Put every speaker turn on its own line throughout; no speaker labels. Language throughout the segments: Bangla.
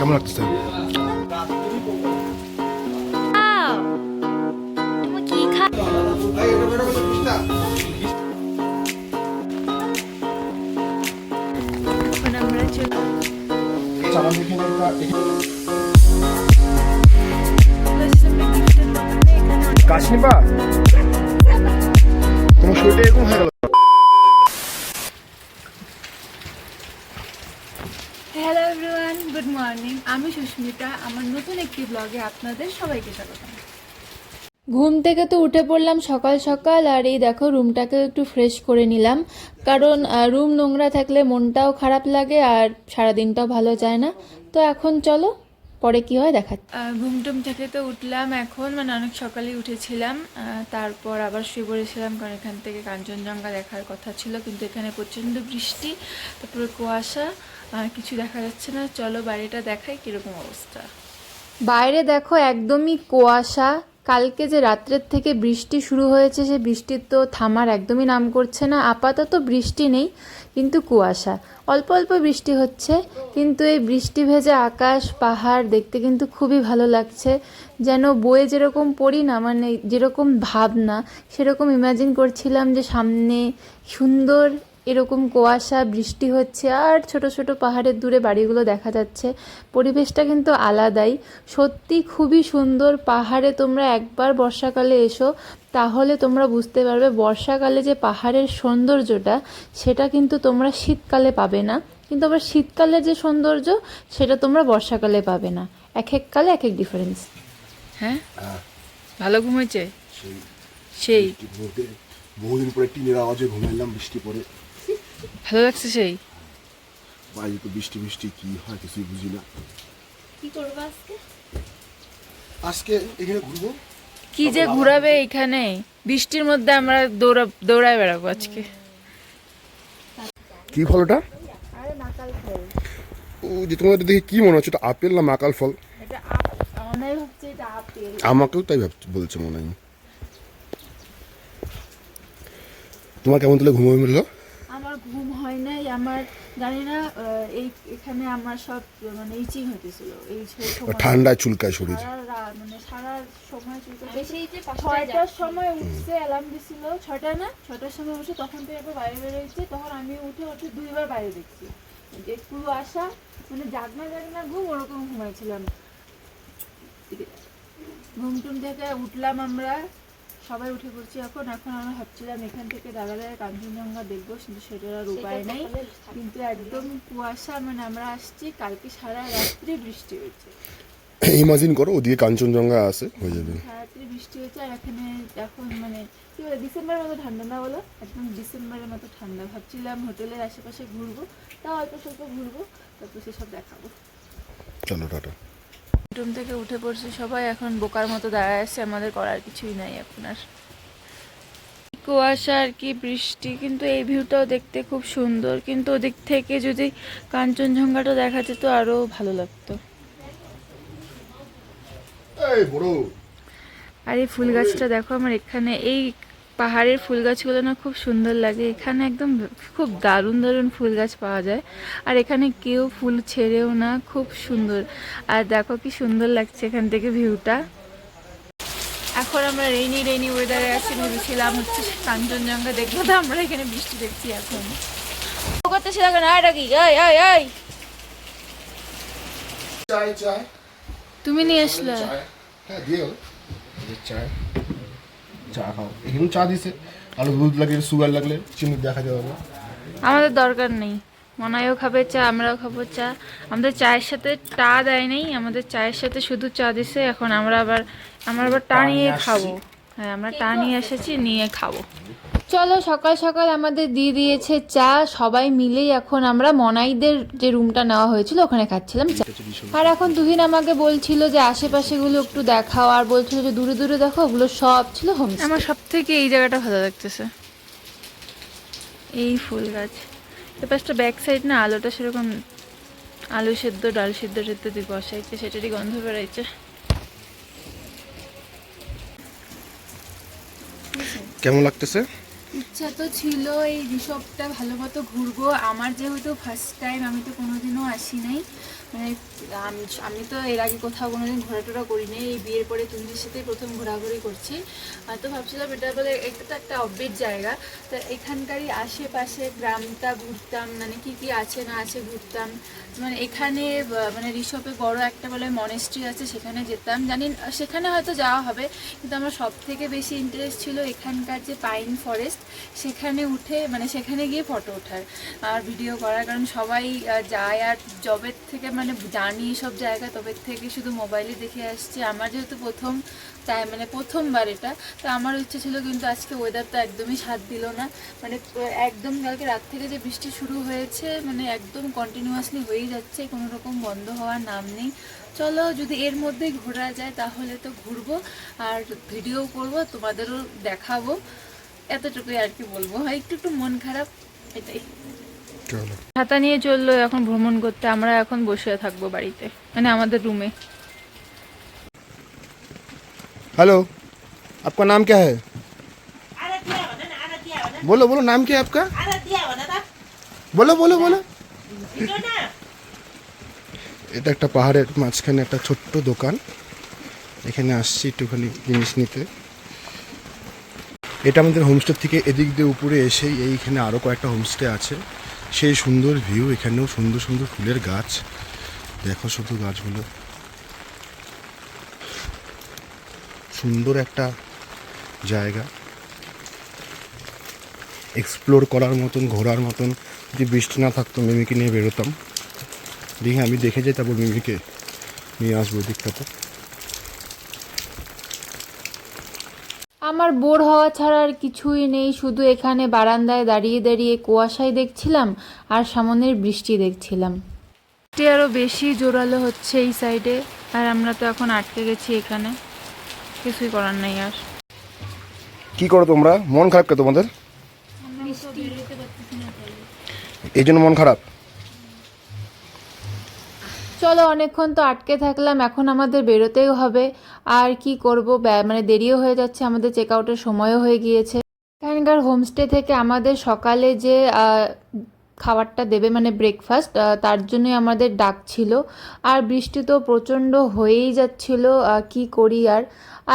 কেমন লাগতেছে? গাছ নিবা? তোমার শরীরটা এরকম হয়ে গেল।
Hello everyone, good morning. আমি সুস্মিতা। আমার নতুন একটি ব্লগে আপনাদের সবাইকে স্বাগত। ঘুম থেকে তো উঠে পড়লাম সকাল সকাল, আর এই দেখো রুমটাকে একটু ফ্রেশ করে নিলাম, কারণ রুম নোংরা থাকলে মনটাও খারাপ লাগে আর সারাদিনটাও ভালো যায় না। তো এখন চলো পরে কি হয় দেখাচ্ছি। ঘুম টুম থেকে তো উঠলাম এখন, মানে অনেক সকালে উঠেছিলাম, তারপর আবার শুয়ে পড়েছিলাম, কারণ এখান থেকে কাঞ্চনজঙ্ঘা দেখার কথা ছিল, কিন্তু এখানে প্রচণ্ড বৃষ্টি, তারপরে কুয়াশা, কিছু দেখা যাচ্ছে না। চলো বাড়িটা দেখাই কিরকম অবস্থা। বাইরে দেখো একদমই কুয়াশা। কালকে যে রাত্রের থেকে বৃষ্টি শুরু হয়েছে, সে বৃষ্টির তো থামার একদমই নাম করছে না। আপাতত বৃষ্টি নেই, কিন্তু কুয়াশা, অল্প অল্প বৃষ্টি হচ্ছে, কিন্তু এই বৃষ্টি ভেজা আকাশ পাহাড় দেখতে কিন্তু খুবই ভালো লাগছে। যেন বইয়ে যেরকম পড়ি না, মানে যেরকম ভাবনা সেরকম ইমাজিন করছিলাম যে সামনে সুন্দর এরকম কুয়াশা, বৃষ্টি হচ্ছে, আর ছোট ছোট পাহাড়ের দূরে বাড়িগুলো দেখা যাচ্ছে। পরিবেশটা কিন্তু আলাদাই, সত্যি খুবই সুন্দর। পাহাড়ে তোমরা একবার বর্ষাকালে এসো, তাহলে তোমরা বুঝতে পারবে বর্ষাকালে যে পাহাড়ের সৌন্দর্যটা, সেটা কিন্তু তোমরা শীতকালে পাবে না, কিন্তু আবার শীতকালের যে সৌন্দর্য সেটা তোমরা বর্ষাকালে পাবে না। এক এক কালে এক এক ডিফারেন্স। হ্যাঁ, ভালো ঘুমেছে সেই
বহুদিন পরে টিনের আওয়াজে ঘুমাইলাম, বৃষ্টি পরে
ভালো লাগছে সেই।
বাইরে তো বৃষ্টি বৃষ্টি কি হয় কিছুই বুঝি না।
কি করবো আজকে?
আজকে এখানে ঘুরবো।
কি যে ঘুরাবে এখানে বৃষ্টির মধ্যে? আমরা দৌড়ায় বেড়াবো আজকে।
কি ফল ওটা?
আরে মাকাল ফল।
ও যে তোমাদের দেখে কি মনে হচ্ছে, এটা আপেল না মাকাল ফল?
এটা আমি ভাবছি এটা আপেল।
আমাকেও তাই বলছে মনে হয়। তোমার কেমন তাহলে ঘুম মিললো?
আমার ঘুম হয় নাই, আমার জানি না, এখানে আমার সব মানে ইচিং হতেছিল এই সময়,
ঠান্ডায় চুলকায় শরীর,
মানে সারা সময় চুলকাচ্ছে। 6টার সময় উঠছে, অ্যালার্ম দিছিল 6টা না, 6টার সময় উঠে তখন থেকে একবার বাইরে বেরোয়েছে, তখন আমি উঠে দুইবার বাইরে দেখছি, একটু আসা, মানে জাগনা ঘুম ওরকম ঘুমাইছিলাম। ঘুম টুম থেকে উঠলাম, আমরা সবাই উঠে পড়ছি এখন। আমরা ভাবছিলাম এখান থেকে দাদাদের কাঞ্চনজঙ্ঘা দেখবো, কিন্তু সেটার আর উপায় নেই, কিন্তু একদম কুয়াশা। মানে আমরা আসছি, কালকে সারা রাত্রি বৃষ্টি হয়েছে।
ইমাজিন করো ওদিকে কাঞ্চনজঙ্ঘা আছে, হয়ে যাবে
সারাত্রি বৃষ্টি হয়েছে। আর এখানে এখন মানে কি বলে, ডিসেম্বরের মতো ঠান্ডা না, বলো একদম ডিসেম্বরের মতো ঠান্ডা। ভাবছিলাম হোটেলের আশেপাশে ঘুরবো, তাও অল্প স্বল্প ঘুরবো, তারপর সেসব দেখাবো।
চলো টাটা।
রুম থেকে উঠে পড়ছে সবাই, এখন বোকার মতো দাঁড়ায় আছে, আমাদের করার কিছুই নাই এখন আর। কুয়াশা আর কি বৃষ্টি, কিন্তু এই ভিউটাও দেখতে খুব সুন্দর, কিন্তু ওদিক থেকে যদি কাঞ্চনজঙ্ঘাটা দেখা যেত আরো ভালো লাগতো। আর এই ফুল গাছটা দেখো আমার এখানে, এই পাহাড়ের ফুল গাছগুলো না খুব সুন্দর লাগে। এখানে একদম খুব দারুণ দারুণ ফুল গাছ পাওয়া যায়, আর এখানে কেউ ফুল ছেড়েও না, খুব সুন্দর। আর দেখো কি সুন্দর লাগছে এখান থেকে ভিউটা। এখন আমরা রেইনি ওয়েদারে আছি, ভেবেছিলাম হচ্ছে কাঞ্চনজঙ্ঘা দেখবো, তো আমরা এখানে বৃষ্টি দেখছি এখন। করতেছিল কেন? এটা কি? তুমি নিয়ে আসলে?
হ্যাঁ দিয়ে চা খাও। এখানে চা দিছে, আলু দুধ লাগলে সুগার লাগলে চিনি দেখা যাবে না।
আমাদের দরকার নেই, মনাইও খাবে চা, আমরাও খাবো চা। আমাদের চায়ের সাথে টা দেয় নেই, আমাদের চায়ের সাথে শুধু চা দিছে। এখন আমরা আবার টা নিয়ে খাবো। হ্যাঁ, আমরা টা নিয়ে এসেছি, নিয়ে খাবো। চলো, সকাল সকাল আমাদের দিয়ে দিয়েছে চা, সবাই মিলেই এখন আমরা মনাইদের যে রুমটা নেওয়া হয়েছিল ওখানে খাচ্ছিলাম চা। আর এখন তুহিন আমাকে বলছিল যে আশেপাশেগুলো একটু দেখাও, আর বলছিল যে দূরে দূরে দেখো, ওগুলো সব ছিল হোম। আমার সব থেকে এই জায়গাটা ভালো লাগতেছে, এই ফুল গাছ। এ পাশটা ব্যাক সাইড না, আলোটা সেরকম আলু সেদ্ধ ডাল সেদ্ধ দিয়ে বসাইছে, সেটারই গন্ধ বেড়াইছে।
কেমন লাগতেছে?
ইচ্ছা তো ছিল এই রিসর্টটা ভালো মতো ঘুরবো। আমার যেহেতু ফার্স্ট টাইম, আমি তো কোনোদিনও আসি নাই, মানে আমি তো এর আগে কোথাও কোনোদিন ঘোরাটোরা করিনি, এই বিয়ের পরে তুমিদের সাথে প্রথম ঘোরাঘুরি করছি। তো ভাবছিলাম এটা বলে এটা তো একটা অব্বিট জায়গা, তো এখানকারই আশেপাশে গ্রামটা ঘুরতাম, মানে কি কি আছে না আছে ঘুরতাম। মানে এখানে মানে রিসর্টে বড় একটা বলে মনেস্ট্রি আছে, সেখানে যেতাম। জানি সেখানে হয়তো যাওয়া হবে, কিন্তু আমার সব থেকে বেশি ইন্টারেস্ট ছিল এখানকার যে পাইন ফরেস্ট, সেখানে উঠে মানে সেখানে গিয়ে ফটো ওঠার আর ভিডিও করার। কারণ সবাই যায়, আর জবের থেকে মানে জানি সব জায়গা, তবে থেকে শুধু মোবাইলে দেখে আসছি। আমার যেহেতু প্রথম, তাই মানে প্রথমবার এটা, তো আমার ইচ্ছে ছিল। কিন্তু আজকে ওয়েদার তো একদমই সাথ দিল না, মানে একদম কালকে রাত থেকে যে বৃষ্টি শুরু হয়েছে, মানে একদম কন্টিনিউয়াসলি হয়েই যাচ্ছে, কোনো রকম বন্ধ হওয়ার নাম নেই। চলো, যদি এর মধ্যেই ঘোরা যায় তাহলে তো ঘুরবো আর ভিডিও করব, তোমাদেরও দেখাবো, এতটুকুই আর কি বলবো। একটু একটু মন খারাপ, এটাই। ছাতা নিয়ে চললো এখন ভ্রমণ করতে, আমরা এখন বসে থাকবো বাড়িতে, মানে আমাদের রুমে।
हेलो, आपका नाम क्या है? बोलो बोलो, नाम क्या है आपका? बोलो बोलो बोलो। এটা একটা পাহাড়ের মাঝখানে একটা ছোট্ট দোকান, এখানে আসছি একটুখানি জিনিস নিতে। এটা আমাদের হোমস্টে থেকে এদিক দিয়ে উপরে এসেই এইখানে আরও কয়েকটা হোমস্টে আছে, সেই সুন্দর ভিউ। এখানেও সুন্দর সুন্দর ফুলের গাছ, দেখো শুধু গাছগুলো, সুন্দর একটা জায়গা, এক্সপ্লোর করার মতন, ঘোরার মতন। যদি বৃষ্টি না থাকতো মিমিকে নিয়ে বেরোতাম, দেখি আমি দেখে যাই, তারপর মিমিকে নিয়ে আসবো দিকটাতে।
আমার বোর হওয়া ছাড়া আর কিছুই নেই, শুধু এখানে বারান্দায় দাঁড়িয়ে দাঁড়িয়ে কুয়াশায় দেখছিলাম আর সামনের বৃষ্টি দেখছিলাম। বৃষ্টি আরও বেশি জোরালো হচ্ছে এই সাইডে, আর আমরা তো এখন আটকে গেছি এখানে, কিছুই করার নাই আর।
কি করো তোমরা? মন খারাপ কে তোমাদের? এই জন্য মন খারাপ?
চলো, অনেকক্ষণ তো আটকে থাকলাম, এখন আমাদের বেরোতেও হবে। আর কি করব, মানে দেরিও হয়ে যাচ্ছে, আমাদের চেক আউটের সময়ও হয়ে গিয়েছে। এখানকার হোমস্টে থেকে আমাদের সকালে যে খাবারটা দেবে, মানে ব্রেকফাস্ট, তার জন্যই আমাদের ডাক ছিল। আর বৃষ্টি তো প্রচণ্ড হয়েই যাচ্ছিল, কি করি আর।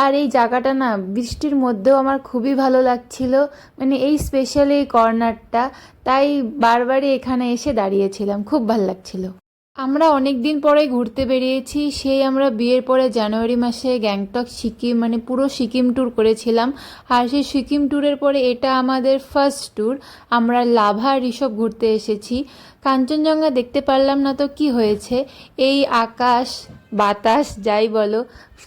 আর এই জায়গাটা না বৃষ্টির মধ্যেও আমার খুবই ভালো লাগছিল, মানে এই স্পেশাল এই কর্নারটা, তাই বারবারই এখানে এসে দাঁড়িয়েছিলাম, খুব ভালো লাগছিল। আমরা অনেক দিন পরে ঘুরতে বেরিয়েছি, সেই আমরা বিয়ের পরে জানুয়ারি মাসে গ্যাংটক সিকিম, মানে পুরো সিকিম ট্যুর করেছিলাম। আর সেই সিকিম ট্যুরের পরে এটা আমাদের ফার্স্ট ট্যুর। আমরা লাভা ঋষভ ঘুরতে এসেছি। কাঞ্চনজঙ্ঘা দেখতে পারলাম না তো কি হয়েছে, এই আকাশ বাতাস যাই বলো,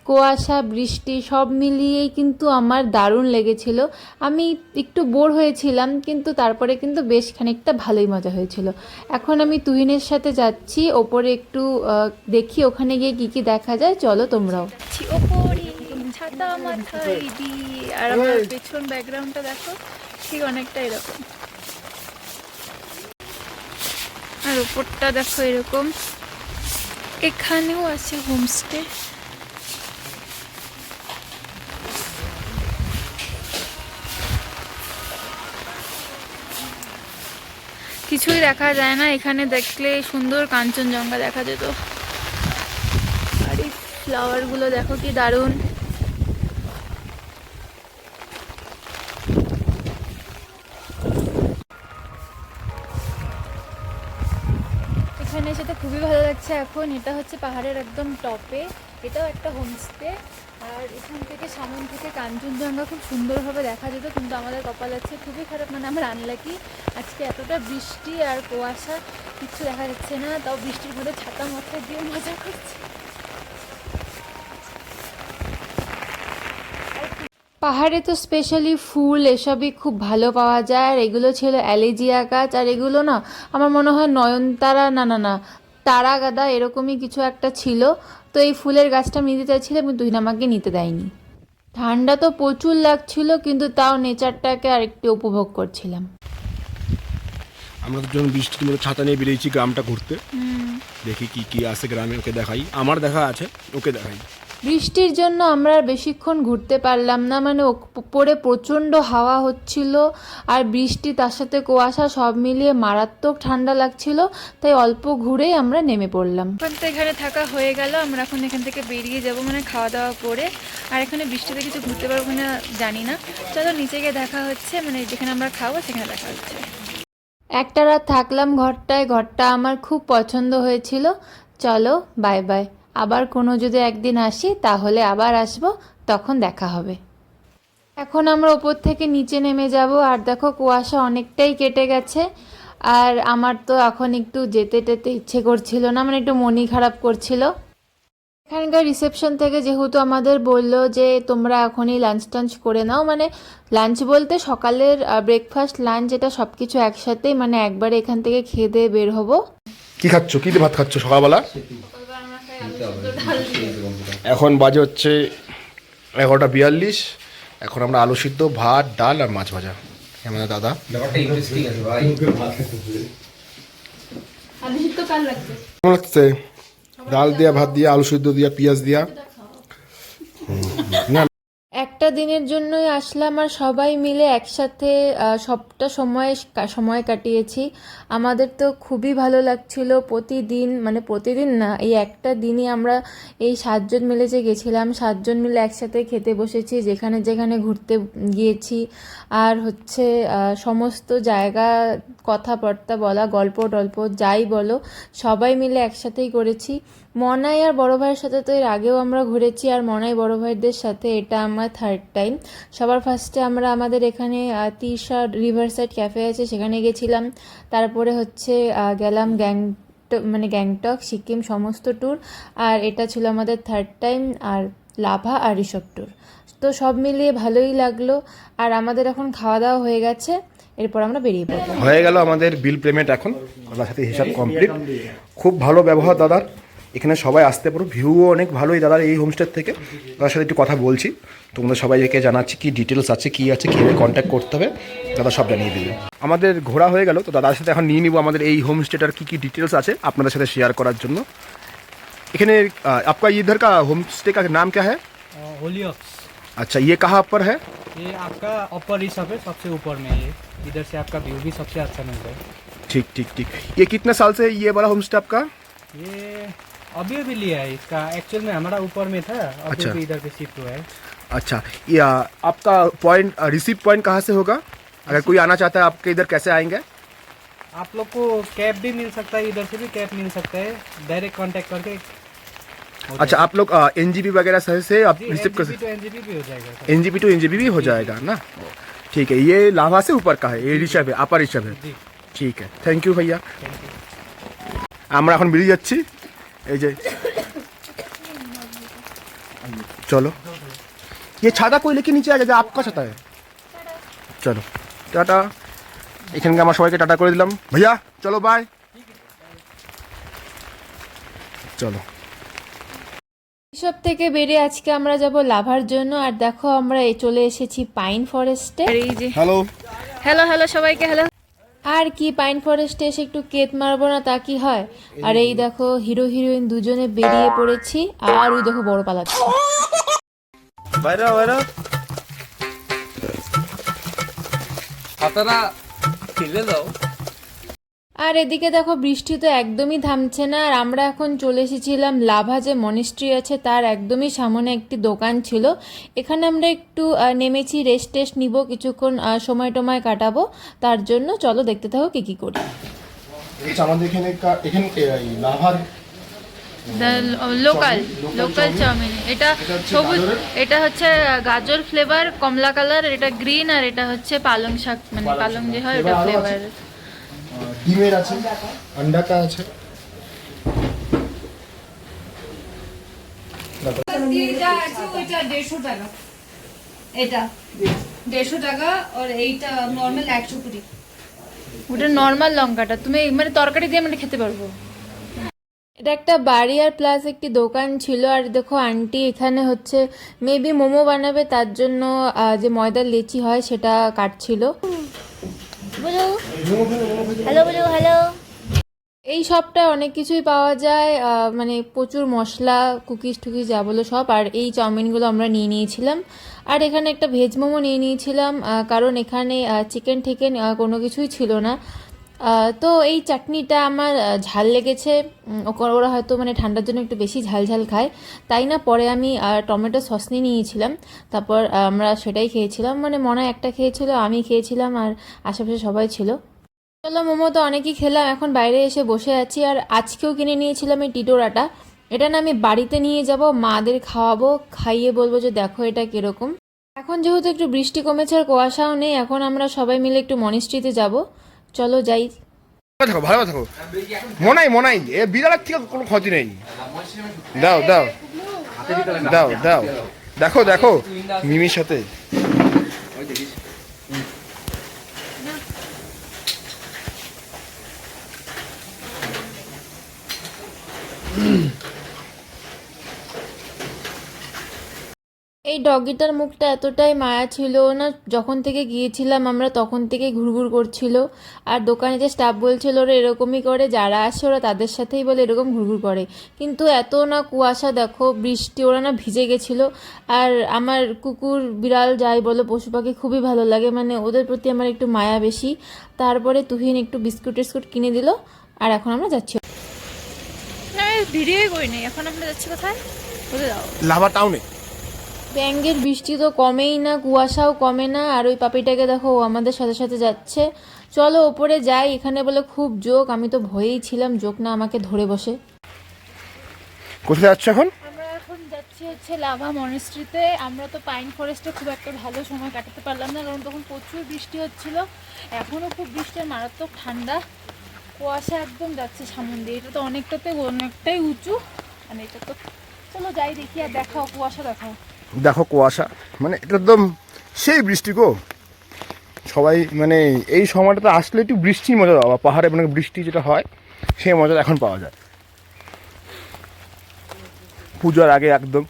কুয়াশা বৃষ্টি সব মিলিয়েই কিন্তু আমার দারুণ লেগেছিল। আমি একটু বোর হয়েছিলাম, কিন্তু তারপরে কিন্তু বেশ খানিকটা ভালোই মজা হয়েছিল। এখন আমি তুহিনের সাথে যাচ্ছি ওপরে, একটু দেখি ওখানে গিয়ে কি কি দেখা যায়। চলো তোমরাও। ওপরে ছাতা মাথায় দিয়ে, আর আমার পেছন ব্যাকগ্রাউন্ডটা দেখো, ঠিক অনেকটা এরকম। আর উপরটা দেখো এরকম। এখানেও আছে হোমস্টে। কিছুই দেখা যায় না, এখানে দেখলে সুন্দর কাঞ্চনজঙ্ঘা দেখা যেত। আর এই ফ্লাওয়ারগুলো দেখো কি দারুণ। এখানে এসে তো খুবই ভালো লাগছে এখন। এটা হচ্ছে পাহাড়ের একদম টপে, এটাও একটা হোমস্টে। আর এখান থেকে সামনে থেকে কাঞ্চনজঙ্ঘা খুব সুন্দরভাবে দেখা যেত, কিন্তু আমাদের কপাল আছে খুবই খারাপ, মানে আমরা আনলাকি। আজকে এতটা বৃষ্টি আর কুয়াশা, কিচ্ছু দেখা যাচ্ছে না, তাও বৃষ্টির মধ্যে ছাতা মাথায় দিয়ে মজা করছে। পাহাড়ে তো স্পেশালি ফুল এসবই খুব ভালো পাওয়া যায়, আর এগুলো ছিল অ্যালেজিয়া গাছ। আর এগুলো না আমার মনে হয় নয়নতারা, না না না তারা গাদা এরকমই কিছু একটা ছিল। তো এই ফুলের গাছটা আমি নিতে চাইছিলাম, কিন্তু তুহিন আমাকে নিতে দেয়নি। ঠান্ডা তো প্রচুর লাগছিল, কিন্তু তাও নেচারটাকে আর একটু উপভোগ করছিলাম।
আমরা তো যখন বৃষ্টির মধ্যে ছাতা নিয়ে বেরিয়েছি গ্রামটা ঘুরতে, দেখি কি কি আছে গ্রামে, ওকে দেখাই। আমার দেখা আছে, ওকে দেখাই।
বৃষ্টির জন্য আমরা আর বেশিক্ষণ ঘুরতে পারলাম না, মানে ওপরে প্রচণ্ড হাওয়া হচ্ছিল আর বৃষ্টি তার সাথে কুয়াশা সব মিলিয়ে মারাত্মক ঠান্ডা লাগছিল, তাই অল্প ঘুরেই আমরা নেমে পড়লাম। এখন তো এখানে থাকা হয়ে গেল, আমরা এখন এখান থেকে বেরিয়ে যাব, মানে খাওয়া দাওয়া করে। আর এখানে বৃষ্টিতে কিছু ঘুরতে পারবো কিনা জানি না, চলো নিচে গিয়ে দেখা হচ্ছে, মানে যেখানে আমরা খাবো সেখানে দেখা হচ্ছে। একটা রাত থাকলাম ঘরটায়, ঘরটা আমার খুব পছন্দ হয়েছিল। চলো বাই বাই, আবার কোনো যদি একদিন আসি তাহলে আবার আসবো, তখন দেখা হবে। এখন আমরা ওপর থেকে নিচে নেমে যাব, আর দেখো কুয়াশা অনেকটাই কেটে গেছে। আর আমার তো এখন একটু যেতে টেতে ইচ্ছে করছিল না, মানে একটু মনই খারাপ করছিল। এখানকার রিসেপশন থেকে যেহেতু আমাদের বললো যে তোমরা এখনই লাঞ্চ টাঞ্চ করে নাও, মানে লাঞ্চ বলতে সকালের ব্রেকফাস্ট লাঞ্চ এটা সব কিছু একসাথেই, মানে একবারে এখান থেকে খেয়ে দিয়ে বের হবো।
কি খাচ্ছ, কি দিয়ে ভাত খাচ্ছ সকালবেলা? এখন বাজে হচ্ছে 11:42। এখন আমরা আলু সিদ্ধ, ভাত, ডাল আর মাছ ভাজা। আমাদের দাদা কেমন লাগছে? ডাল দিয়া, ভাত দিয়া, আলু সিদ্ধ দিয়া, পেঁয়াজ দিয়া। না
একটা দিনের জন্যই আসলাম আর সবাই মিলে একসাথে সবটা সময় কাটিয়েছি। আমাদের তো খুবই ভালো লাগছিল। প্রতিদিন, মানে প্রতিদিন না, এই একটা দিনই আমরা এই 7 জন মিলে যে গেছিলাম, 7 জন মিলে একসাথে খেতে বসেছি, যেখানে যেখানে ঘুরতে গিয়েছি। আর হচ্ছে সমস্ত জায়গা কথাবার্তা বলা, গল্প টল্প যাই বলো, সবাই মিলে একসাথেই করেছি। মনাই আর বড় ভাইয়ের সাথে তো এর আগেও আমরা ঘুরেছি, আর মনাই বড় ভাইদের সাথে এটা আমার 3rd টাইম। সবার ফার্স্টে আমরা আমাদের এখানে তিশা রিভারসাইড ক্যাফে আছে সেখানে গেছিলাম। তারপরে হচ্ছে গেলাম গ্যাংটক, সিকিম সমস্ত ট্যুর। আর এটা ছিল আমাদের 3rd টাইম, আর লাভা আর ঋষভ ট্যুর। তো সব মিলিয়ে ভালোই লাগলো। আর আমাদের এখন খাওয়া দাওয়া হয়ে গেছে, এরপর আমরা বেরিয়ে পড়বো।
হয়ে গেল আমাদের বিল পেমেন্ট। এখন দাদার সাথে হিসাব কমপ্লিট। খুব ভালো ব্যবহার দাদার, এখানে সবাই আসতে পারো, ভিউও অনেক ভালোই দাদার এই হোমস্টে থেকে। দাদার সাথে একটু কথা বলছি, তোমাদের সবাইকে জানাচ্ছি কি ডিটেলস আছে, কি আছে, কীভাবে কন্ট্যাক্ট করতে হবে, দাদা সব জানিয়ে দিবে। আমাদের ঘোরা হয়ে গেল, তো দাদার সাথে এখন নিয়ে নিব আমাদের এই হোমস্টেটার কী কী ডিটেলস আছে আপনাদের সাথে শেয়ার করার জন্য। এখানে आपका इधर का होम स्टे का नाम क्या है?
होलियक्स।
अच्छा, ये कहाँ पर है?
ये आपका अपर ऋषभ है, सबसे ऊपर में ये। इधर से आपका व्यू भी सबसे अच्छा मिलता है।
ठीक ठीक ठीक। ये कितने साल से ये वाला होम स्टे आपका?
ये अभी अभी लिया है, इसका एक्चुअल में हमारा ऊपर में था, अभी
अच्छा।
तो इधर पे शिफ्ट हुआ है।
अच्छा, ये आपका पॉइंट, रिसीव पॉइंट कहाँ से होगा? अगर कोई आना चाहता है आपके इधर कैसे आएंगे?
आप लोग को कैब भी मिल सकता है, इधर से भी कैब मिल सकता है, डायरेक्ट कांटेक्ट करके हो
अच्छा, आप लोग एनजीबी वगैरह से आप
जाएगा।
रिसीव कर
NGP to NGP भी हो जाएगा सर।
एनजीबी टू एनजीबी भी हो जाएगा ना? ठीक है, ये लाभा से ऊपर का है, ये ऋषभ है, अपर ऋषभ है।
जी,
ठीक है, थैंक यू भैया। আমরা এখন বেরিয়ে যাচ্ছি, এই যে चलो। ये छाता कोई लेके नीचे आ जाएगा, आपका छाता है। चलो टाटा। এখানকে আমার সবাইকে টাটা করে দিলাম। ভাইয়া চলো, বাই। চলো।
এসব থেকে বেরিয়ে আজকে আমরা যাব লাভার জন্য। আর দেখো আমরা চলে এসেছি পাইন ফরেস্টে। এই যে
হ্যালো
হ্যালো হ্যালো সবাইকে হ্যালো। আর কি পাইন ফরেস্টে এসে একটু কেত মারবো না তা কি হয়? আর এই দেখো হিরো হিরোইন দুজনে বেরিয়ে পড়েছি, আর ওই দেখো বড় পালাচ্ছে।
বাইরে বাইরে হাতারা ফেলে দাও।
আর এদিকে দেখো বৃষ্টি তো একদমই থামছে না। আর আমরা এখন চলে এসেছিলাম লাভা যে মনিস্ট্রি আছে তার একদমই সামনে একটি দোকান ছিল, এখানে আমরা একটু নেমেছি, রেস্ট টেস্ট নিব, কিছুক্ষণ সময় টময় কাটাবো। তার জন্য চলো দেখতে থাকো কি কি করি।
আমাদের এখানে লাভার
লোকাল চাউমিন, এটা সবুজ, এটা হচ্ছে গাজর ফ্লেভার, কমলা কালার, এটা গ্রিন, আর এটা হচ্ছে পালং শাক, মানে পালং যে হয় এটা ফ্লেভার।
ডিমের আছে, আন্ডা কা আছে।
এটা আছে ওইটা 150 টাকা, এটা 150 টাকা, আর এইটা নরমাল 120।
ওটা নর্মাল লঙ্কাটা তুমি মানে তরকারি দিয়ে মানে খেতে পারবো। এটা একটা বাড়ি আর প্লাস একটি দোকান ছিল। আর দেখো আন্টি এখানে হচ্ছে মেবি মোমো বানাবে, তার জন্য যে ময়দার লেচি হয় সেটা কাটছিল। হ্যালো বলো হ্যালো। এই শপটা অনেক কিছুই পাওয়া যায়, মানে প্রচুর মশলা, কুকিজ টুকিজ যা বলো সব। আর এই চাউমিনগুলো আমরা নিয়ে নিয়েছিলাম। আর এখানে একটা ভেজ মোমো নিয়ে নিয়েছিলাম, কারণ এখানে চিকেন টিকেন কোনো কিছুই ছিল না। তো এই চাটনিটা আমার ঝাল লেগেছে। ওরা হয়তো মানে ঠান্ডার জন্য একটু বেশি ঝাল ঝাল খায়, তাই না। পরে আমি টমেটো সস নিয়ে নিয়েছিলাম, তারপর আমরা সেটাই খেয়েছিলাম। মানে মনে হয় একটা খেয়েছিল, আমি খেয়েছিলাম, আর আশেপাশে সবাই ছিল। চলো, মোমো তো অনেকই খেলাম, এখন বাইরে এসে বসে আছি। আর আজকেও কিনে নিয়েছিলাম এই টিটোরাটা। এটা না আমি বাড়িতে নিয়ে যাব, মাদের খাওয়াবো, খাইয়ে বলবো যে দেখো এটা কিরকম। এখন যেহেতু একটু বৃষ্টি কমেছে আর কুয়াশাও নেই, এখন আমরা সবাই মিলে একটু মনিস্ট্রিতে যাব। চলো যাই।
ভালো থাকো। মনাই এ বিড়ালের থেকে কোনো ক্ষতি নেই। দাও দাও দাও দাও, দেখো মিমির সাথে।
এই ডগিটার মুখটা এতটাই মায়া ছিল না, যখন থেকে গিয়েছিলাম আমরা তখন থেকে ঘুরঘুর করছিল। আর দোকানে যে স্টাফ বলছিল ওরা এরকমই করে, যারা আসে ওরা তাদের সাথেই বলে এরকম ঘুরঘুর করে। কিন্তু এত না কুয়াশা, দেখো বৃষ্টি, ওরা না ভিজে গেছিলো। আর আমার কুকুর বিড়াল যাই বলো পশু পাখি খুবই ভালো লাগে, মানে ওদের প্রতি আমার একটু মায়া বেশি। তারপরে তুহিন একটু বিস্কুট টিস্কুট কিনে দিল, আর এখন আমরা যাচ্ছি।
না ভিডিওই করি নাই, এখন আমরা যাচ্ছি কোথায় বলে দাও।
লাভা টাউনে।
ব্যাঙ্গের বৃষ্টি তো কমেই না, কুয়াশাও কমে না। আর ওই পাপিটাকে দেখো, ও আমাদের সাথে সাথে যাচ্ছে। চলো ওপরে যাই, এখানে বলে খুব জোক, আমি তো ভয়েই ছিলাম জোক না আমাকে ধরে বসে।
কোথায় যাচ্ছ এখন?
আমরা এখন যাচ্ছি হচ্ছে লাভা মনেস্ট্রিতে। আমরা তো পাইন ফরেস্টে খুব একটা ভালো সময় কাটাতে পারলাম না, কারণ তখন প্রচুর বৃষ্টি হচ্ছিল। এখনও খুব বৃষ্টির মারাত্মক ঠান্ডা, কুয়াশা একদম যাচ্ছে সামন দিয়ে। এটা তো অনেকটাই উঁচু, মানে এটা তো চলো যাই দেখি। আর দেখাও কুয়াশা, দেখাও।
দেখো কুয়াশা, মানে এটা একদম সেই বৃষ্টি গো। সবাই মানে এই সময়টাতে আসলে একটু বৃষ্টির মজা পাওয়া, পাহাড়ে মানে বৃষ্টি যেটা হয় সেই মজাটা এখন পাওয়া যায়। পূজার আগে একদম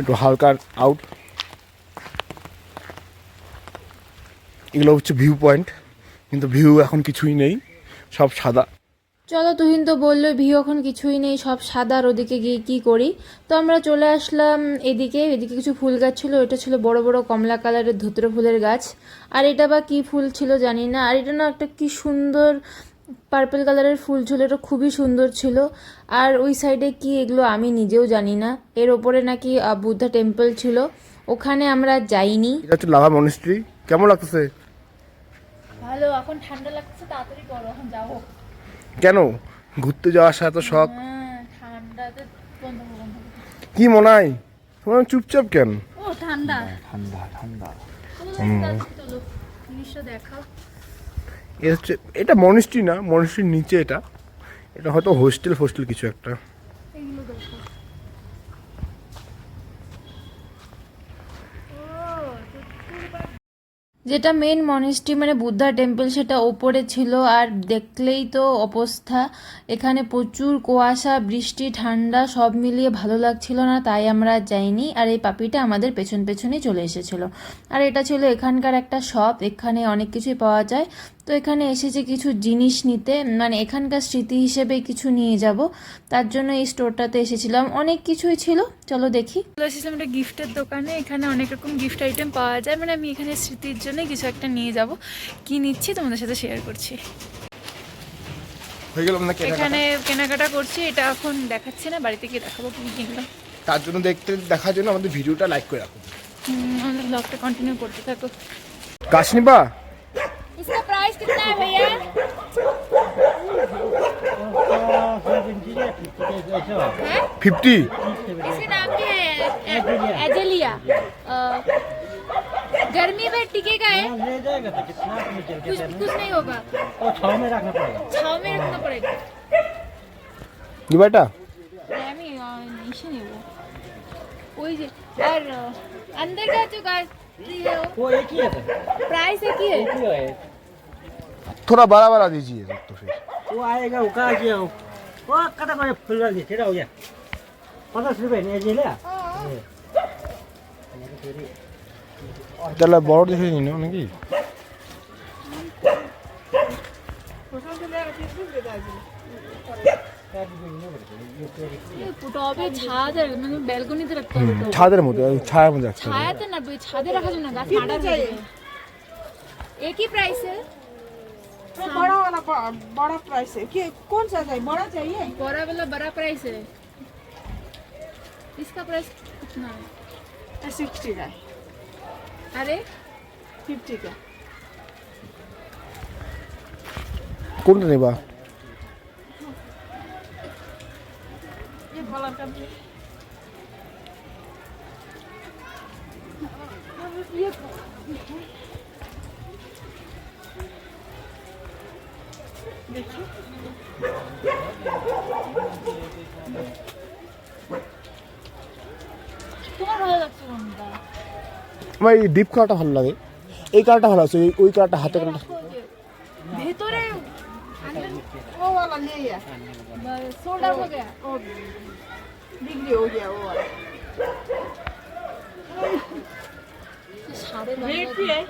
একটু হালকা আউট। এগুলো হচ্ছে ভিউ পয়েন্ট, কিন্তু ভিউ এখন কিছুই নেই, সব সাদা।
চলো, তুহিন তো বললো ভিউ এখন কিছুই নেই, সব সাদা। আর ওদিকে গিয়ে কী করি? তো আমরা চলে আসলাম এদিকে কিছু ফুল গাছ ছিল, এটা ছিল বড় বড় কমলা কালারের ধুতরো ফুলের গাছ। আর এটা বা কী ফুল ছিল জানি না। আর এটা না একটা কি সুন্দর পার্পল কালারের ফুল ছিল, এটা খুবই সুন্দর ছিল। আর ওই সাইডে কি এগুলো আমি নিজেও জানি না। এর ওপরে নাকি বুদ্ধা টেম্পল ছিল, ওখানে আমরা যাইনি।
এটা হচ্ছে লাভা মনেস্ট্রি। কেমন লাগতেছে?
ভালো, এখন ঠান্ডা লাগছে, তাড়াতাড়ি করো, এখন যাবো।
কেন ঘুরতে যাওয়ার সাথে শখ?
হ্যাঁ ঠান্ডাতে বন্ধ করো।
কি মনে হয় তোমার চুপচাপ কেন?
ও ঠান্ডা
ঠান্ডা।
চলো জিনিসটা দেখাও।
এ হচ্ছে, এটা মনেস্ট্রি না, মনেস্ট্রির নিচে এটা। এটা হয়তো হোস্টেল কিছু একটা।
এগুলো দেখো।
যেটা মেন মনেস্ট্রি মানে বুদ্ধা টেম্পল, সেটা ওপরে ছিল। আর দেখলেই তো অবস্থা, এখানে প্রচুর কুয়াশা, বৃষ্টি, ঠান্ডা সব মিলিয়ে ভালো লাগছিল না, তাই আমরা যাইনি। আর এই পাপিটা আমাদের পেছনেই চলে এসেছিল। আর এটা ছিল এখানকার একটা শপ, এখানে অনেক কিছুই পাওয়া যায়। তো এখানে এসেছে কিছু জিনিস নিতে, মানে এখানকার স্মৃতি হিসেবে কিছু নিয়ে যাব, তার জন্য এই স্টোরটাতে এসেছিলাম। অনেক কিছুই ছিল, চলো দেখি।
চলে এসেছিলাম একটা গিফটের দোকানে, এখানে অনেক রকম গিফট আইটেম পাওয়া যায়। মানে আমি এখানে স্মৃতির জন্য কিছু একটা নিয়ে যাব, কি নিচ্ছি তোমাদের সাথে শেয়ার করছি।
হয়ে গেল না
এখানে কেনাকাটা করছি, এটা এখন দেখাচ্ছি না, বাড়িতে গিয়ে দেখাবো কি কিনলাম।
তার জন্য দেখার জন্য আমাদের ভিডিওটা লাইক করে রাখুন।
আমাদের ব্লগটা কন্টিনিউ করতে থাকো।
গাছ নিবা?
इसका प्राइस कितना है भैया?
50।
इसके नाम क्या है? एजेलिया। गर्मी में टिकेगा है? कुछ नहीं होगा, छाव में रखना पड़ेगा।
নিবা এটা?
আমি নিশে নেব ওই যে। আর अंदर का जो गाय वो एक ही है, प्राइस एक ही है।
थोड़ा बड़ा बड़ा दीजिए तो फिर।
वो आएगा वो कहा कि वो कटा करे फुल वाली तेरा हो गया 50 रुपए ने जे ले
তাহলে বড় দেখে নিন নাকি?
টবে ছাদ মানে ব্যালকনিতে রাখতে হবে তো।
ছাদের মধ্যে, ওই ছায়ার মধ্যে রাখতে হবে।
ছায়াতে না ছাদে রাখা যায় না, গাছ মারা যায়। एक ही प्राइस है।
तो बड़ा वाला बड़ा प्राइस है कि कौन सा चाहिए, बड़ा चाहिए?
बड़ा वाला बड़ा प्राइस है। इसका प्राइस कितना है?
60 का,
अरे
50 का।
কোনটা নেবা?
ये वाला का ये देखिए
তোমার ভালো লাগছে কোনটা?
আমার এই ডিপ কালারটা ভালো লাগে, এই কালারটা ভালো আছে, ওই কালারটা হাতে কালারটা।
ভেতরে
वो वाला ले या
सोल्ड आउट हो गया।
वो बिक्री हो गया वो वाला।
सारे
रेट भी है।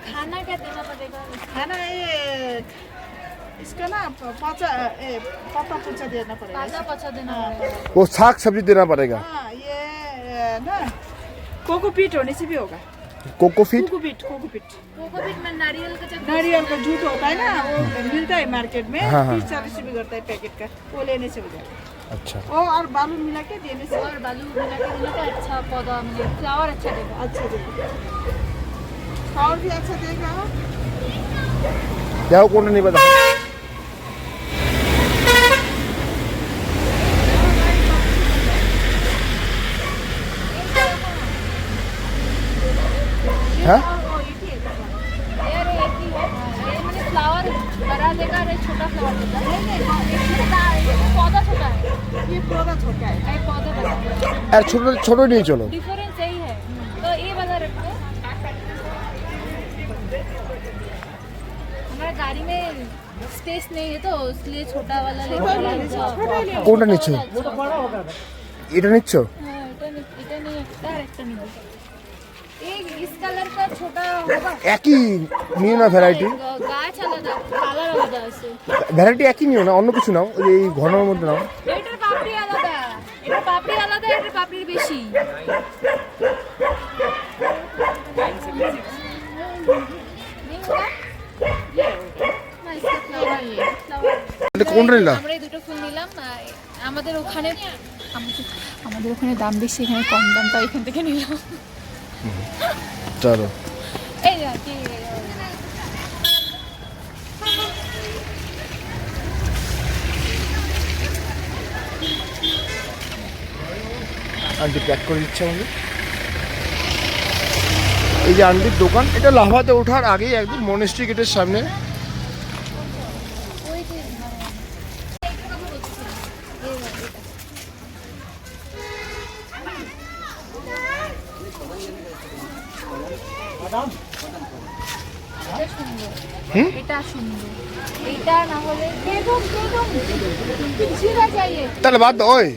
खाना क्या देना पड़ेगा?
है ना ये इसका ना पता पूछा देना पड़ेगा।
ताजा पचा देना पड़ेगा।
वो साग सब्जी देना पड़ेगा।
हाँ ये ना कोकोपीट होने से भी होगा।
कोकोफिट,
कोकोपीट
कोकोपीट में नारियल का चटनी।
नारियल का जूट होता है ना, वो मिलता है मार्केट में,
हाँ, हाँ।
30-40 रुपये करता है पैकेट का, वो लेने से हो जाएगा।
अच्छा
वो और बालू मिला के देने से
और बालू मिला के देने का अच्छा पौधा मतलब फ्लावर अच्छा देगा।
अच्छा देगा, और भी अच्छा देगा।
देखो कौन नहीं पता। हाँ
यार एक ही है, ये मैंने फ्लावर बड़ा देगा और एक छोटा फ्लावर देगा। नहीं पौधा छोटा है,
ये पौधा छोटा है।
ये पौधा बड़ा है।
यार छोटो छोटो नहीं चलो।
डिफरेंस यही है, तो ये वाला रखते हैं। हमारा गाड़ी में स्पेस नहीं है तो इसलिए छोटा वाला लेके
छोटा ले लीजिए, छोटा ले लीजिए।
কোনটা নিচ্ছ? এটা নিচ্ছ?
हाँ, इतना नहीं है, डायरेक्ट नहीं है। एक इस कलर का छोटा होगा,
একই নিও না ভ্যারাইটি,
গাছ আলাদা, কালার আলাদা আছে।
ভ্যারাইটি একই নিও না, অন্য কিছু নাও, এই ঘনের মধ্যে নাও।
এটার পাপড়ি আলাদা, এটার পাপড়ি আলাদা, এটার পাপড়ির বেশি। नहीं होगा? না, इसका flower है, flower।
এটা কোনটা নিলা?
আমরা এই দুটো ফুল নিলাম। আমাদের ওখানে দাম বেশি, এখানে কম দাম, তাই এখান থেকে নিলাম।
চলো
এই যে কি
আন্টি প্যাক করে দিচ্ছে আমাকে। এই যে আন্টির দোকান, এটা লাভাতে ওঠার আগেই একদম মনেস্ট্রি গেটের সামনে।
ওই যে এটা সুন্দর, এটা না হলে বেগম সিধা যাইয়ে।
তাহলে বাদ দাও, ওই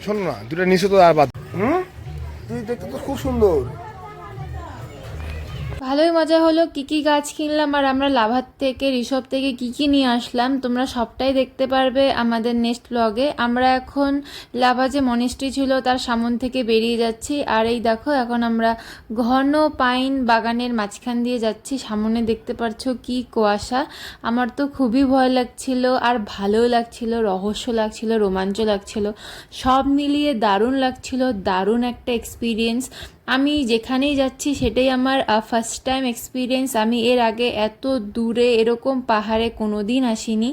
শোনো না, দুটো নিচে তো আর বাদ। তুই দেখতে তো খুব সুন্দর।
ভালোই মজা হলো। কি কি গাছ কিনলাম আর আমরা লাভার থেকে ঋষভ থেকে কি কি নিয়ে আসলাম তোমরা সবটাই দেখতে পারবে আমাদের নেক্সট ব্লগে। আমরা এখন লাভা যে মনেস্ট্রি ছিল তার সামন থেকে বেরিয়ে যাচ্ছি, আর এই দেখো এখন আমরা ঘন পাইন বাগানের মাঝখান দিয়ে যাচ্ছি। সামনে দেখতে পাচ্ছ কি কুয়াশা, আমার তো খুবই ভয় লাগছিল আর ভালোও লাগছিল, রহস্য লাগছিল, রোমাঞ্চ লাগছিল, সব মিলিয়ে দারুণ লাগছিল, দারুণ একটা এক্সপিরিয়েন্স। আমি যেখানেই যাচ্ছি সেটাই আমার ফার্স্ট টাইম এক্সপিরিয়েন্স। আমি এর আগে এত দূরে এরকম পাহাড়ে কোনো দিন আসিনি।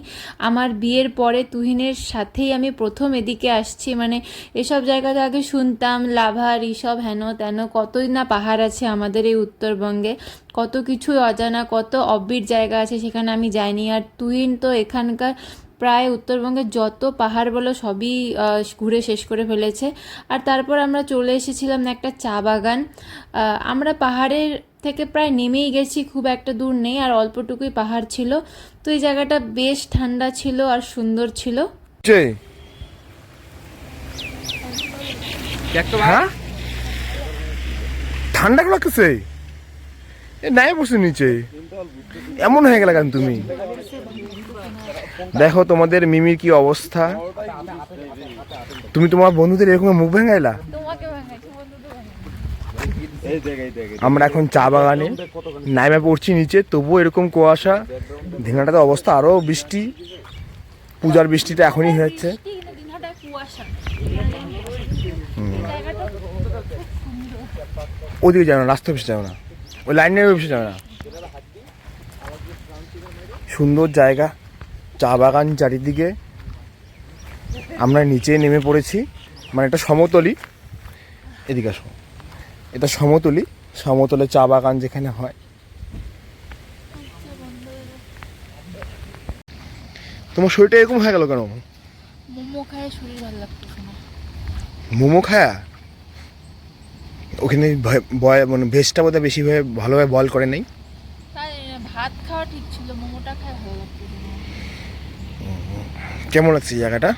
আমার বিয়ের পরে তুহিনের সাথেই আমি প্রথম এদিকে আসছি। মানে এসব জায়গাতে আগে শুনতাম লাভা ঋষভ হেন তেন, কতই না পাহাড় আছে আমাদের এই উত্তরবঙ্গে, কত কিছু অজানা, কত অব্বির জায়গা আছে সেখানে আমি যাইনি। আর তুহিন তো এখানকার প্রায় উত্তরবঙ্গের যত পাহাড় বলো সবই ঘুরে শেষ করে ফেলেছে। আর তারপর আমরা চলে এসেছিলাম একটা চা বাগান। আমরা পাহাড়ের থেকে প্রায় নেমেই গেছি, খুব একটা দূর নেই, আর অল্পটুকুই পাহাড় ছিল। তো এই জায়গাটা বেশ ঠান্ডা ছিল আর সুন্দর ছিল।
হ্যাঁ ঠান্ডা লাগতেছে, নাই বসে নিচে এমন হয়ে গেল কেন তুমি? দেখো তোমাদের মিমির কি অবস্থা। তুমি তোমার বন্ধুদের এরকম মুখ ভেঙাইলা।
তোমাকে ভাঙাইছি, বন্ধুদের ভাঙাইছি।
আমরা এখন চা বাগানে নাইমে পড়ছি নিচে, তবুও এরকম কুয়াশা। দিনহাটাতে অবস্থা আরো বৃষ্টি, পূজার বৃষ্টিটা এখনই হয়ে যাচ্ছে।
বৃষ্টি কিন্তু দিনহাটায় কুয়াশা। জায়গাটা খুব সুন্দর।
ওদিকে যাবে না, রাস্তা অফিসে যাবে না, ওই লাইনের অফিসে যাবে না। সুন্দর জায়গা, চা বাগান চারিদিকে। আমরা নিচে নেমে পড়েছি, মানে এটা সমতলি। এদিকে আসো, এটা সমতলি, সমতলে চা বাগান যেখানে হয়। তোমার শরীরটা এরকম হয়ে গেল কেন?
মোমো খায় শরীর ভালো লাগতেছে না।
মোমো খায়া ওখানে মানে ভেজটা বোধহয় বেশি ভালোভাবে বয়েল করে নেই।
তাই ভাত খাওয়া ঠিক ছিল, মোমোটা খায় ভালো লাগতেছে না।
কেমন লাগছে জায়গাটা?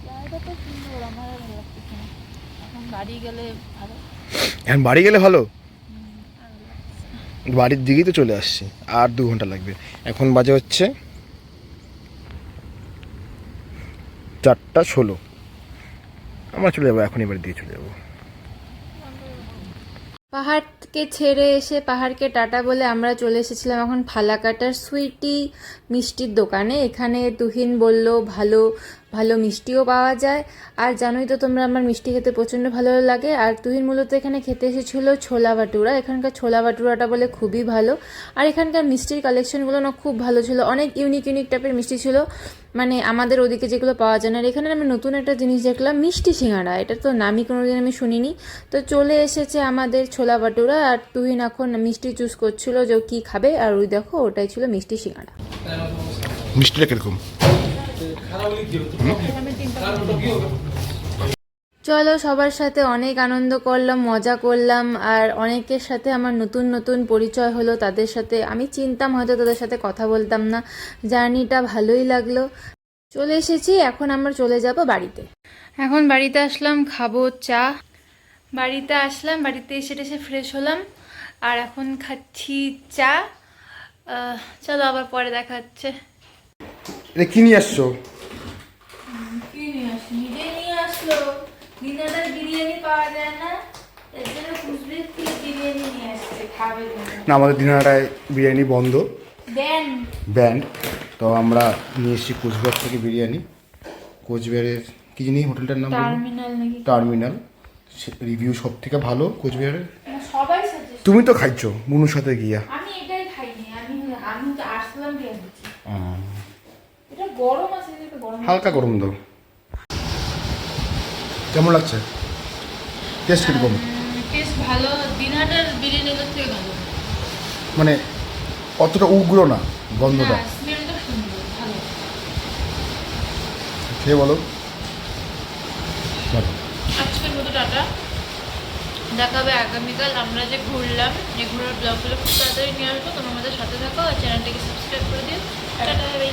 জায়গাটা তো সুন্দর, আমার আর ভালো লাগতেছে না। এখন বাড়ি গেলে ভালো।
এখন বাড়ি গেলে ভালো। বাড়ির দিকেই তো চলে আসছি, আর 2 ঘন্টা লাগবে। এখন বাজে হচ্ছে 4:16। আমরা চলে যাবো এখনই, বাড়ির দিকে চলে যাবো।
পাহাড়কে ছেড়ে এসে পাহাড়কে টাটা বলে আমরা চলে এসেছিলাম এখন ফালাকাটার সুইটি মিষ্টির দোকানে। এখানে তুহিন বলল ভালো ভালো মিষ্টিও পাওয়া যায়। আর জানোই তো তোমরা, আমার মিষ্টি খেতে প্রচণ্ড ভালো লাগে। আর তুহিন মূলত এখানে খেতে এসেছিল ছোলা ভাটুরা। এখানকার ছোলা ভাটুরাটা বলে খুবই ভালো। আর এখানকার মিষ্টির কালেকশনগুলো না খুব ভালো ছিল, অনেক ইউনিক ইউনিক টাইপের মিষ্টি ছিল, মানে আমাদের ওদিকে যেগুলো পাওয়া যায় না। আর এখানে আমি নতুন একটা জিনিস দেখলাম, মিষ্টি সিঙ্গাড়া। এটা তো নামই কোনোদিন আমি শুনিনি। তো চলে এসেছে আমাদের ছোলা ভাটুরা, আর তুহিন এখন মিষ্টি চুজ করছিল যে ও কী খাবে। আর ওই দেখো, ওটাই ছিল মিষ্টি সিঙ্গাড়া।
মিষ্টিটা কিরকম?
চলো, সবার সাথে অনেক আনন্দ করলাম, মজা করলাম। আর অনেকের সাথে আমার নতুন নতুন পরিচয় হলো, তাদের সাথে আমি চিনতাম, হয়তো তাদের সাথে কথা বলতাম না। জার্নিটা ভালোই লাগলো। চলে এসেছি, এখন আমরা চলে যাব বাড়িতে। এখন বাড়িতে আসলাম, খাবো চা। বাড়িতে আসলাম, বাড়িতে এসে ফ্রেশ হলাম, আর এখন খাচ্ছি চা। চলো আবার পরে দেখা হচ্ছে।
এটা কি নিয়ে আসছো?
কি নিয়ে আসলো? নিজেই নিয়ে আসলো। দিনাদার বিরিয়ানি পাওয়া যায় না, এর জন্য কুচবিহার থেকে বিরিয়ানি নিয়ে আসছে, খাবে তোমরা।
না, আমাদের দিনহাটায় বিরিয়ানি বন্ধ,
ব্যান্ড।
ব্যান্ড। তো আমরা নিয়ে এসেছি কোচবিহার থেকে বিরিয়ানি। কোচবিহারের কি জানি হোটেলটার নাম?
টার্মিনাল নাকি?
টার্মিনাল। রিভিউ সব থেকে ভালো কোচবিহারের।
সবাই সাজেস্ট।
তুমি তো খাইছো মুনুর সাথে গিয়া।
আমি এটাই খাইনি, আমি তো আসলাম বিরিয়ানি। এটা গরম আছে, এটা গরম।
হালকা গরম দাও। কেমন লাগছে? টেস্ট কিরকম?
টেস্ট ভালো, দিনহাটার বিরিয়ানিগুলোর থেকে ভালো।
মানে অতটা উগ্র না গন্ধটা।
স্মেলটা সুন্দর, ভালো।
খেয়ে বলো। ভালো।
আজকের মতো টাটা, দেখাবে আগামীকাল। আমরা যে ঘুরলাম, এই ঘোরার ব্লগগুলো খুব তাড়াতাড়ি নিয়ে আসবো। তোমরা আমাদের সাথে থাকো আর চ্যানেলটাকে সাবস্ক্রাইব করে দিও। Ta-ta, by.